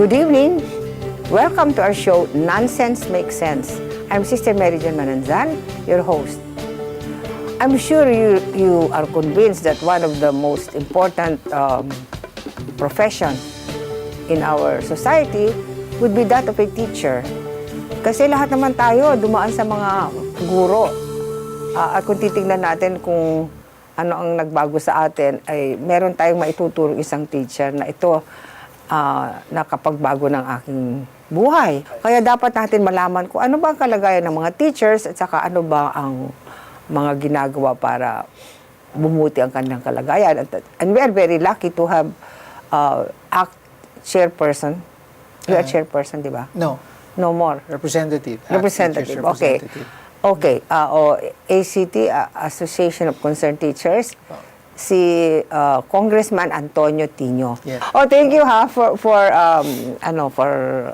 Good evening. Welcome to our show, Nonsense Makes Sense. I'm Sister Mary Jane Mananzan, your host. I'm sure you are convinced that one of the most important profession in our society would be that of a teacher. Kasi lahat naman tayo dumaan sa mga guro. At kung titingnan natin kung ano ang nagbago sa atin, ay meron tayong maituturo isang teacher na ito nakapagbago ng aking buhay. Kaya dapat natin malaman kung ano ba ang kalagayan ng mga teachers at saka ano ba ang mga ginagawa para bumuti ang kanilang kalagayan. And we are very lucky to have ACT chairperson. You are chairperson, di ba? No. No more. Representative. Representative. Okay. Okay. ACT, Association of Concerned Teachers. Si Congressman Antonio Tino. Yes. Oh, thank you for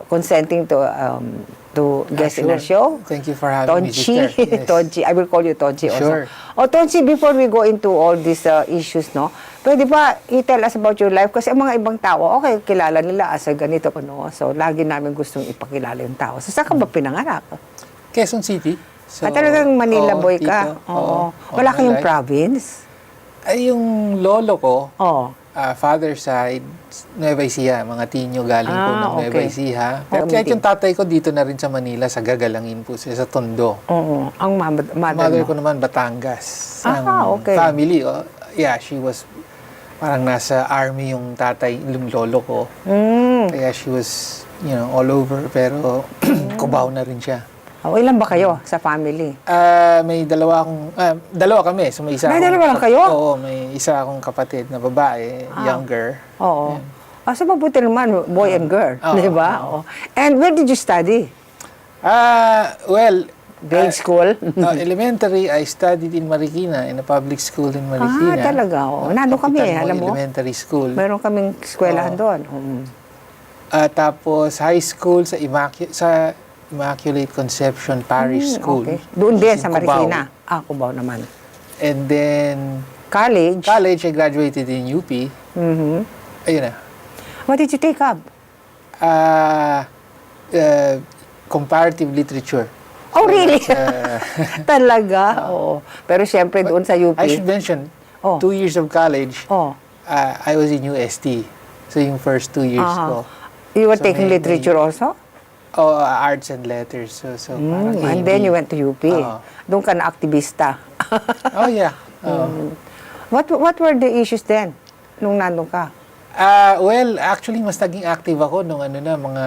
consenting to guest in our show. Thank you for having me, sister. Yes. Tonchi, I will call you Tonchi also. Sure. Oh, Tonchi, before we go into all these issues, no, pwede ba i-tell us about your life? Kasi ang mga ibang tao, okay, kilala nila as a ganito, no? So, lagi namin gustong ipakilala yung tao. So, saan ka ba pinanganak? Quezon City. So, talagang Manila boy ka? Oo. Wala kayong province? Ay, yung lolo ko, father side, Nueva Ecija, mga Tinyo galing po ng Nueva Ecija. Pero kahit yung tatay ko dito na rin sa Manila, sa Gagalangin po siya, sa Tondo. Oo. Ang mother ko naman, Batangas. Okay. Family, yeah, she was parang nasa army yung tatay, yung lolo ko. Kaya she was, all over, pero Cubao na rin siya. Ilan ba kayo sa family? May dalawa kami. So may isa dalawa lang kayo? Oo, may isa akong kapatid na babae, younger. Oo. So mabuti naman, boy and girl, di ba? And where did you study? Grade school? Elementary, I studied in Marikina, in a public school in Marikina. Talaga? Nandun kami, alam mo? Elementary school. Meron kaming eskwelahan doon. Tapos high school sa Immaculate Conception Parish School. Okay. Doon din sa Marikina. Cubao naman. And then college, I graduated in UP. Ayun na. What did you take up? Comparative literature. Oh, really? Talaga? Oo. Pero siyempre doon sa UP. I should mention, 2 years of college, I was in UST. So yung first 2 years ko. You were taking literature also? Arts and letters. So and then you went to UP. Doon ka na aktivista. Yeah. What were the issues then, nung nandun ka? Actually, mas naging active ako nung mga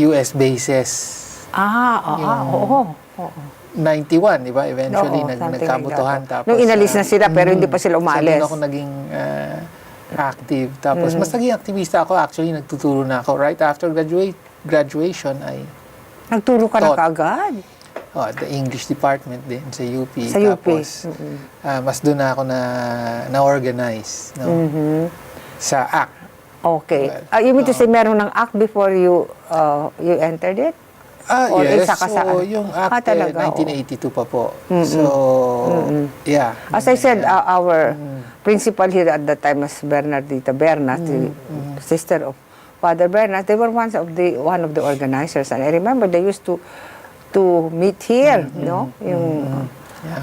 US bases. 91, di ba? Eventually, nagkabutuhan. Tapos, nung inalis na sila, pero hindi pa sila umalis. So, ako naging active. Tapos, mas naging aktivista ako. Actually, nagtuturo na ako. Right after graduation, ay nagturo ka na kaagad? The English department din sa UP. Sa UP. Tapos, mas doon na ako na-organize sa ACT. Okay. You mean to say meron ng ACT before you entered it? Yes. So, yung ACT, 1982 pa po. So, yeah. As I said, our principal here at that time was Bernardita Berna, the sister of Father Bernard. They were one of the organizers, and I remember they used to meet here, yung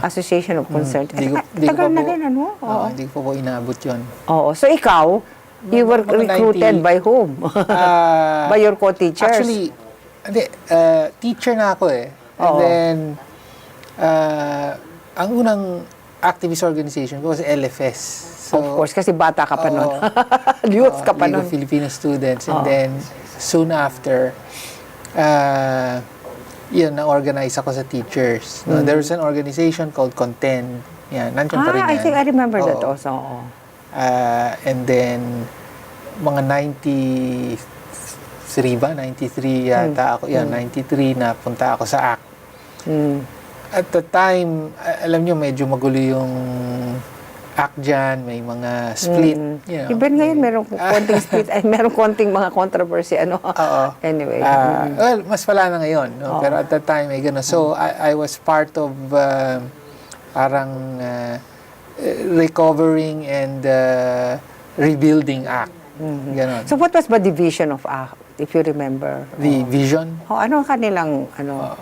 Association of Concerned. Tagal na rin, ano? Hindi ko po inabot yun. So ikaw, you were recruited by whom? By your co-teachers? Actually, teacher na ako eh. And then, ang unang activist organization ko was LFS. So, of course, kasi bata ka pa nun. Youth ka pa nun. League of Filipino Students. And then, soon after, na-organize ako sa teachers. There was an organization called Contend. Nandiyan pa rin yan. I think I remember that also. And then, mga 93 ba? 93 yata ako. 93 na punta ako sa ACT. At the time, alam nyo, medyo magulo yung ACT dyan, may mga split. Even ngayon, meron konting split, meron konting mga controversy, Anyway. Well, mas wala na ngayon, no? Pero at that time, may gano'n. So, I was part of parang recovering and rebuilding ACT. Ganon. So, what was the division of ACT? if you remember? The vision? Ano ang kanilang, ano?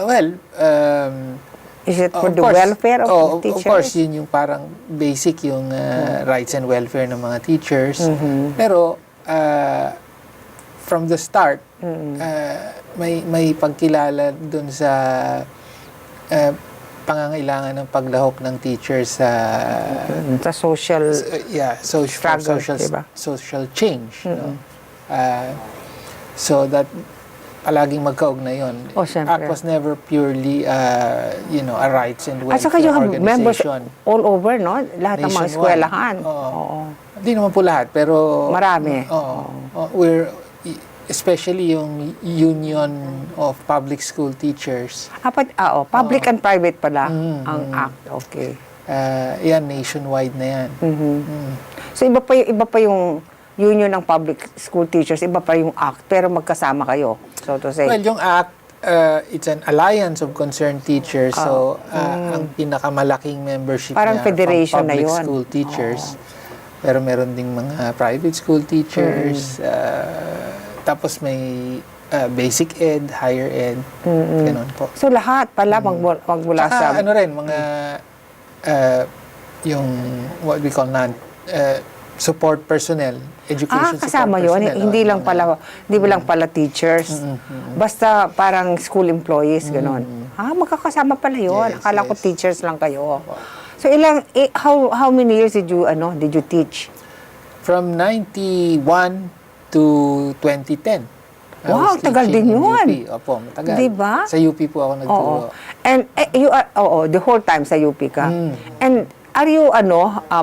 Well, Is it for of the course. welfare of the teachers? Of course, yun yung parang basic yung rights and welfare ng mga teachers. Pero from the start, may pagkilala dun sa pangangailangan ng paglahok ng teachers sa social struggle, social diba? social change. No? So that palaging magkaugnay yun. Siyempre. ACT was never purely, a rights and At saka welfare you have members organization. all over, no? Lahat ng mga Nationwide. eskwelahan. Oo. Hindi naman po lahat, pero Marami. We're especially yung Union of Public School Teachers. Public and private pala ang ACT. Okay. Yan, nationwide na yan. So iba pa yung Union ng Public School Teachers, iba pa yung ACT, pero magkasama kayo, so to say. Well, yung ACT, it's an alliance of concerned teachers. So, ang pinakamalaking membership Parang niya federation from na public yun. school teachers. Pero meron ding mga private school teachers. Tapos may basic ed, higher ed. Ganun po. So lahat pala magmula Saka, sa... ano rin, mga yung what we call support personnel, education kasama support yun. personnel. Hindi lang pala teachers. Basta parang school employees, gano'n. Magkakasama pala yun. Yes, Akala ko yes. teachers lang kayo. So how many years did you teach? From 91 to 2010. I Wow, was tagal teaching din in yun. UP. Opo, matagal. Diba? Sa UP po ako nagturo. And you are, the whole time sa UP ka. And are you,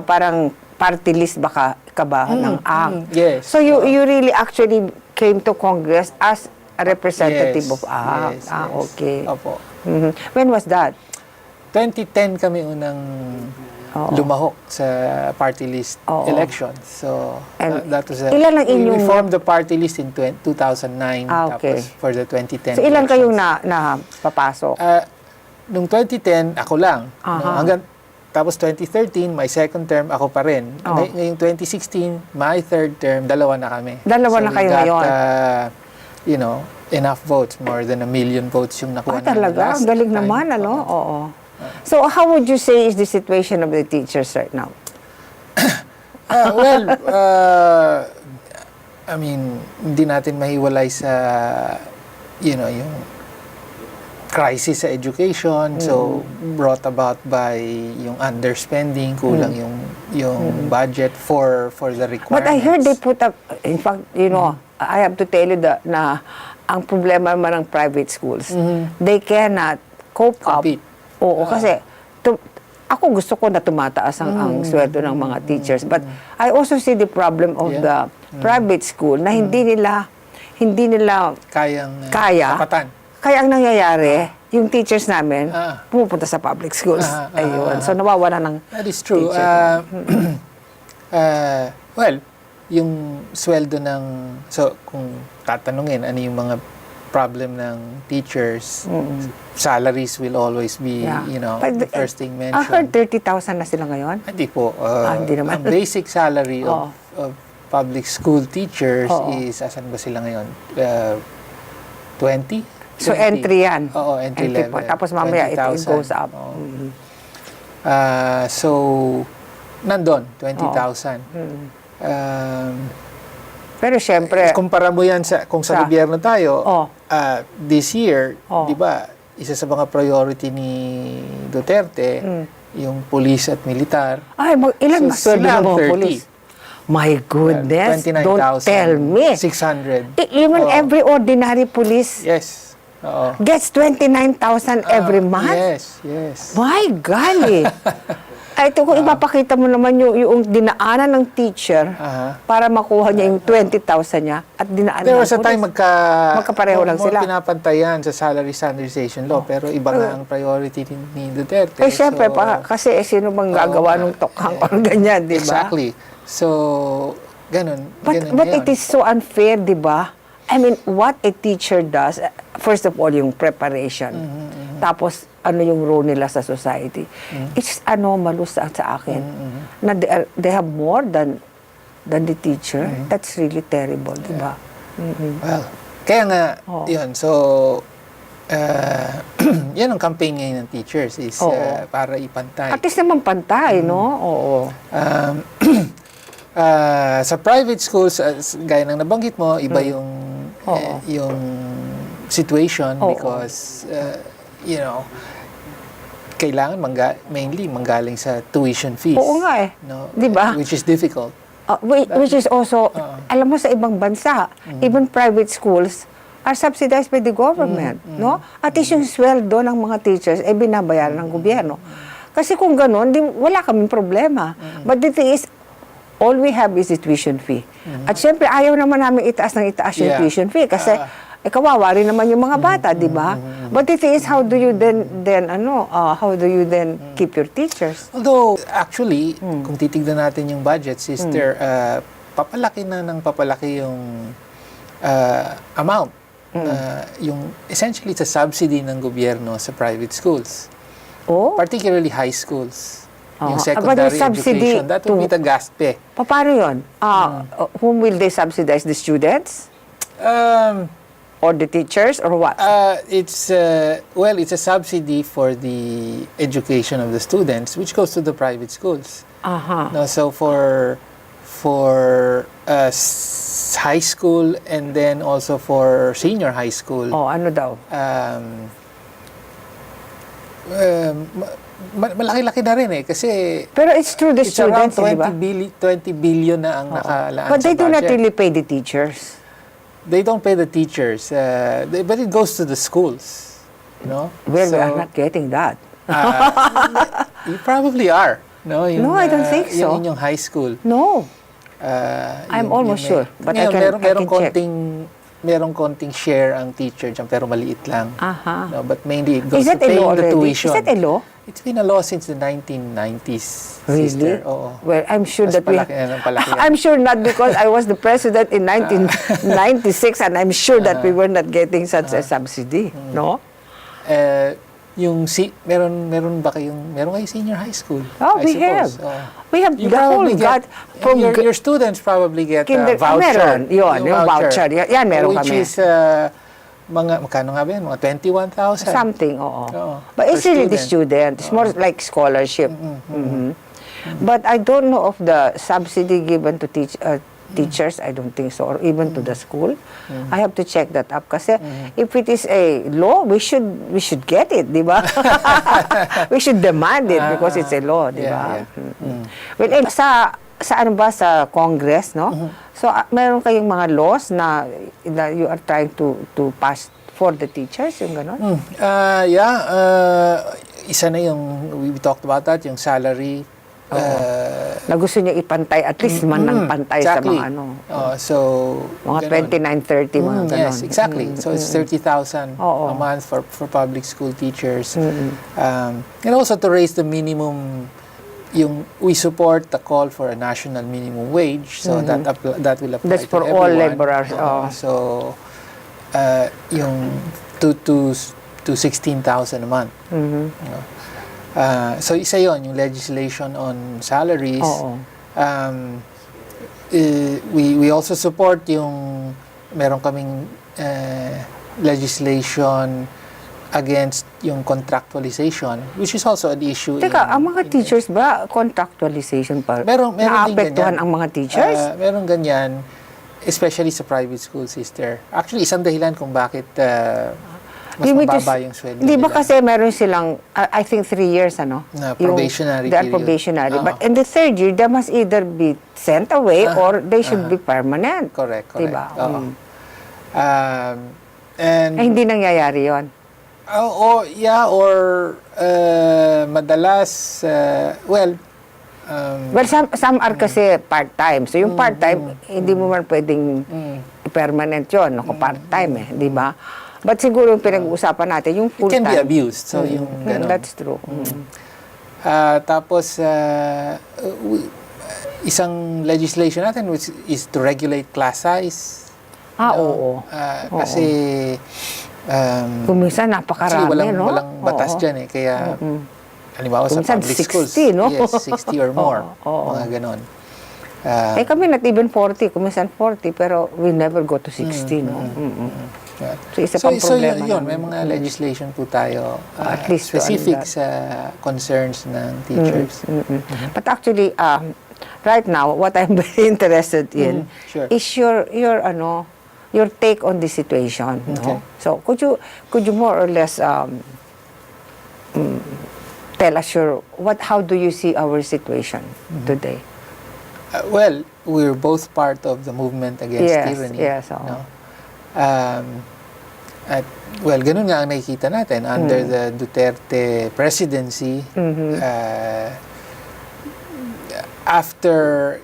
parang party list ka ba ng ACT? Yes. So you really actually came to Congress as a representative of ACT? Yes, yes. Okay. Opo. When was that? 2010 kami unang lumahok sa party list election. So, And that was ilan ang inyong- we formed the party list in 2009. Okay. Tapos for the 2010 So ilan elections. kayong napapasok? Nung 2010, ako lang. No, tapos 2013, my second term, ako pa rin. Ngayong 2016, my third term, dalawa na kami. Dalawa na kayo ngayon. Enough votes, more than 1 million votes yung nakuha namin Talaga? last Ang galing time. naman, Oo. So how would you say is the situation of the teachers right now? I mean, hindi natin mahiwalay sa, yung crisis sa education. So, brought about by yung underspending, kulang yung budget for the requirements. But I heard they put up, in fact, I have to tell you that na ang problema naman ng private schools, they cannot cope Compete. up. Oo, kasi ako gusto ko na tumataas ang sweldo ng mga teachers. But I also see the problem of the private school na hindi nila kaya. Tapatan. Kaya ang nangyayari, yung teachers namin, pumupunta sa public schools. Ayun. So nawawala ng That is true. Well, yung sweldo so kung tatanungin ano yung mga problem ng teachers, salaries will always be, But the first thing I heard mentioned. 30,000 na sila ngayon. Hindi po. Hindi naman. Ang basic salary of public school teachers is, asan ba sila ngayon? 20? So entry yan. Oo, entry level. Po. Tapos mamaya it 20,000. goes up. So, nandun, 20,000. Pero syempre, Kumpara mo yan kung sa gobyerno tayo, this year, di ba, isa sa mga priority ni Duterte, yung police at militar. ilan ba sweldo sila ng mga 30. police? My goodness, 29,000. don't tell me. 600. Even every ordinary police Yes. Oo. gets 29,000 every month? Yes. My golly! Ito kung ipapakita mo naman yung dinaanan ng teacher para makuha niya yung 20,000 niya at dinaanan There ng was a time police. Magkapareho lang sila. pinapantayan sa salary standardization law, pero iba nga ang priority ni Duterte. Syempre, So, kasi sino bang gagawa ng tokhang or ganyan, di ba? Exactly. So, ganun. But it is so unfair, di ba? I mean, what a teacher does, first of all, yung preparation. Tapos, yung role nila sa society. It's anomalous sa akin. Na they have more than the teacher. That's really terrible, di ba? Well, kaya nga, Oo. yun. So, yan ang campaign ngayon ng teachers is Oo. para ipantay. At least naman pantay, no? Oo. Um, sa private schools, gaya ng nabanggit mo, iba yung Oo. yung situation Oo. because you know, kailangan mainly manggaling sa tuition fees. Oo nga eh. No? Di ba? Which is difficult. Which is also, alam mo sa ibang bansa, even private schools are subsidized by the government, no? At least yung sweldo ng mga teachers ay binabayaran ng gobyerno. Kasi kung gano'n, wala kaming problema. But the thing is, all we have is the tuition fee. At syempre, ayaw naman namin itaas yung tuition fee kasi kawawa rin naman yung mga bata, di ba? But the thing is, how do you then keep your teachers? Although, actually, kung titignan natin yung budget, sister, papalaki yung amount. Yung essentially, it's a subsidy ng gobyerno sa private schools. Oh? Particularly high schools. Yung But secondary yung subsidy education, that would be the GASPE. Paano yun? Whom will they subsidize? The students? Or the teachers? Or what? It's a subsidy for the education of the students, which goes to the private schools. No, so for high school and then also for senior high school. Ano daw? Malaki-laki na rin eh kasi Pero it's through the it's around students, di ba? 20 billion na ang nakalaan But they sa do not budget. really pay the teachers. They don't pay the teachers, but it goes to the schools, you know. Well, we So, are not getting that. You probably are, no? No, I don't think so. Yung high school. No. I'm almost sure, but I can check. Merong konting share ang teacher dyan, pero maliit lang. No, but mainly it goes Is to that a paying law the already? tuition. Is that a law? It's been a law since the 1990s, Really? sister. Oo. Well, I'm sure Mas that we... palaki na ng palaki yan. I'm sure not because I was the president in 1996 and I'm sure that we were not getting such a subsidy, no? Meron kayo senior high school? Oh, I we suppose. have. Oo. We have You the whole probably got from your students probably get voucher. Meron, yung voucher. Yan, meron which kami. is magkano nga ba yan? Mga 21,000. Something, oo. Oo. But it's Per really the student. It's more like scholarship. But I don't know of the subsidy given to teachers. I don't think so. Or even to the school. I have to check that up. Kasi if it is a law, we should get it, di ba? We should demand it because it's a law, di ba? Well, sa ano ba, sa Congress, no? So, meron kayong mga laws na you are trying to pass for the teachers, yung gano'n? Isa na yung, we talked about that, yung salary. Na gusto niya ipantay, at least man ng pantay exactly. sa mga ano. So, Mga 29, 30, mga gano'n. Yes, exactly. So, it's 30,000 a month for public school teachers. And also to raise the minimum, we support the call for a national minimum wage, so that will apply That's to for everyone. all laborers. So, yung to 16,000 a month. You know. So, isa yon yung legislation on salaries. We also support yung meron kaming legislation against yung contractualization, which is also an issue. Teka, ang mga teachers ba, contractualization pa? Meron din Naapektuhan ganyan. ang mga teachers? Meron ganyan, especially sa private school, sister. Actually, isang dahilan kung bakit mas mababa yung sweldo Di ba nila. kasi meron silang, I think 3 years, ano? Na probationary They're period. probationary. But in the third year, they must either be sent away or they should be permanent. Correct. Diba? Oo. And Hindi nangyayari yon. or madalas, Well, some are kasi part-time. So yung part-time, hindi mo man pwedeng permanent yun. Kung part-time di ba? But siguro yung pinag-uusapan natin, yung it full-time. can be abused. So yung ganun. That's true. Tapos, isang legislation natin which is to regulate class size. Oo. Kasi, Kung minsan napakarami, no? walang batas dyan eh. Kaya, halimbawa sa Minsan public 60, schools, no? yes, 60 or more. Oo. Mga ganon. Kami not even 40, kuminsan 40, pero we never go to 60, no? Yeah. So, isa pang problema yun, may namin. mga legislation po tayo At least to specific ano sa concerns ng teachers. But actually, right now, what I'm very interested in Sure. is your take on the situation. Okay. No? So could you more or less tell us how do you see our situation today? Well, we're both part of the movement against tyranny. Yes, oo. No? At, well, ganun nga ang nakikita natin. Under the Duterte presidency, after,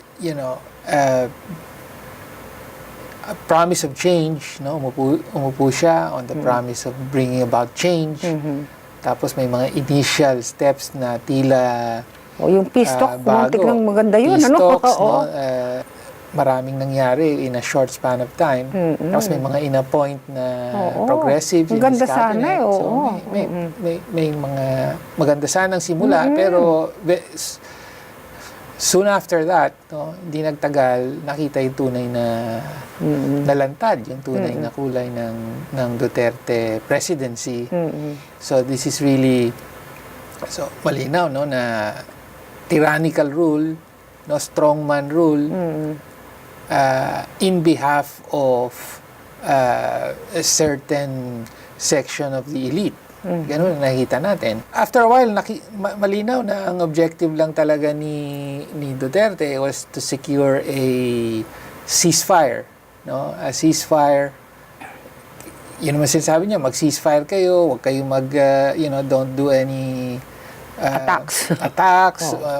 a promise of change, no? Umupo siya on the promise of bringing about change. Tapos may mga initial steps na tila Yung peace talk, kumuntik ng maganda yun. Peace talks, Oo. maraming nangyari in a short span of time. Tapos may mga in-appoint na progressive in Maganda his cabinet. sana, So may mga maganda sanang simula, pero soon after that, no, hindi nagtagal, nakita yung tunay na nalantad, yung tunay na kulay ng Duterte presidency. So this is really malinaw, no, na tyrannical rule, no, strongman rule in behalf of a certain section of the elite. Ganun ang nakita natin. After a while, malinaw na ang objective lang talaga ni Duterte was to secure a ceasefire. No? A ceasefire. Yun naman sinasabi niya, mag-ceasefire kayo, huwag kayo don't do any attacks,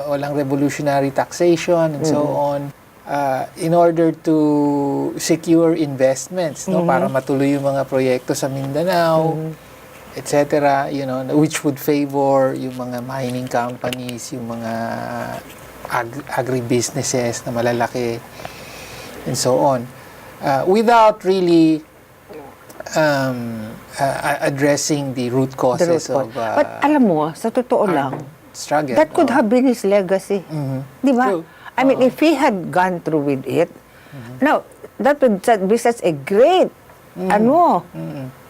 walang revolutionary taxation, and so on. In order to secure investments, no, para matuloy yung mga proyekto sa Mindanao, etc., which would favor yung mga mining companies, yung mga agribusinesses na malalaki, and so on, without really addressing the root causes of But alam mo, sa totoo lang, struggle. that could have been his legacy. Di ba? True. I mean, if he had gone through with it, now, that would be such a great,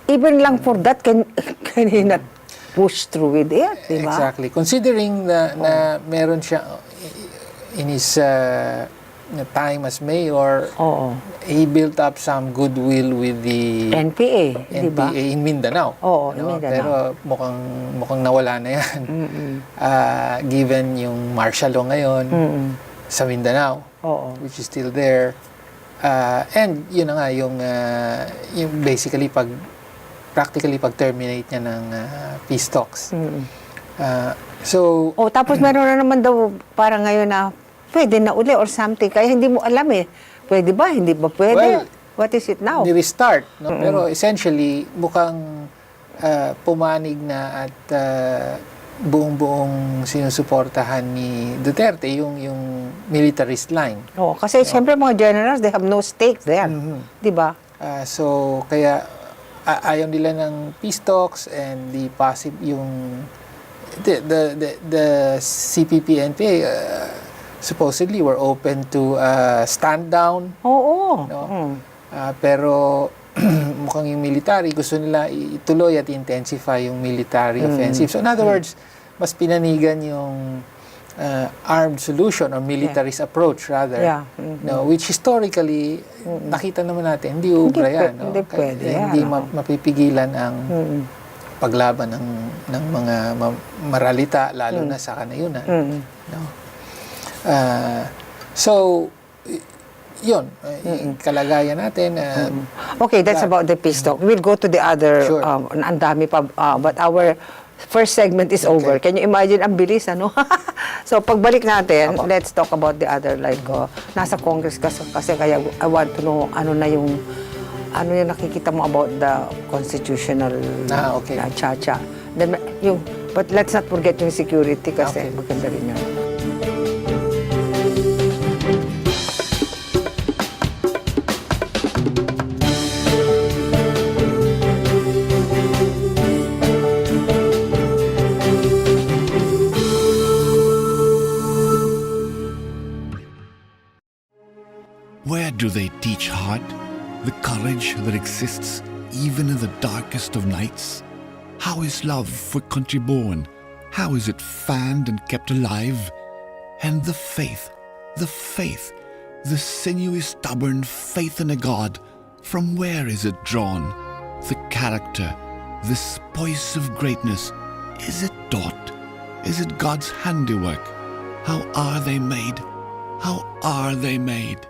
even lang for that, can he not push through with it, di ba? Exactly. Considering na meron siya in his time as mayor, he built up some goodwill with the NPA, di ba? NPA in Mindanao. Oo, in Mindanao. Pero mukhang nawala na yan. Given yung martial law ngayon sa Mindanao, which is still there. And yun na nga, yung basically practically pag-terminate niya ng peace talks. Tapos meron na naman daw parang ngayon na pwede na uli or something. Kaya hindi mo alam pwede ba, hindi ba pwede? Well, what is it now? Ni-restart. No? Pero essentially, mukhang pumanig na at buong-buong sinusuportahan ni Duterte yung militarist line. Kasi siyempre mga generals, they have no stake there. Di ba? So, kaya ayaw nila ng peace talks and the CPP NPA supposedly were open to stand down. No? Pero mukhang yung military, gusto nila ituloy at intensify yung military offensive. So in other words, mas pinanigan yung armed solution or militarist approach rather. No, which historically, nakita naman natin, hindi ubra yan. No? Hindi pwede Hindi mapipigilan ang paglaban ng mga maralita, lalo na sa kanayunan. No? So, yun, kalagayan natin. Okay, that's about the peace talk. We'll go to the other, Sure. ang dami pa, but our first segment is over. Can you imagine, ang bilis, ano? So, pagbalik natin, let's talk about the other, like, nasa Congress kasi kaya I want to know, ano yung nakikita mo about the constitutional cha-cha. Then, but let's not forget yung security kasi maganda rin yun. Where do they teach heart the courage that exists even in the darkest of nights? How is love for country born? How is it fanned and kept alive? And the faith, the sinewy stubborn faith in a God, from where is it drawn? The character, this voice of greatness, is it taught? Is it God's handiwork? How are they made? How are they made?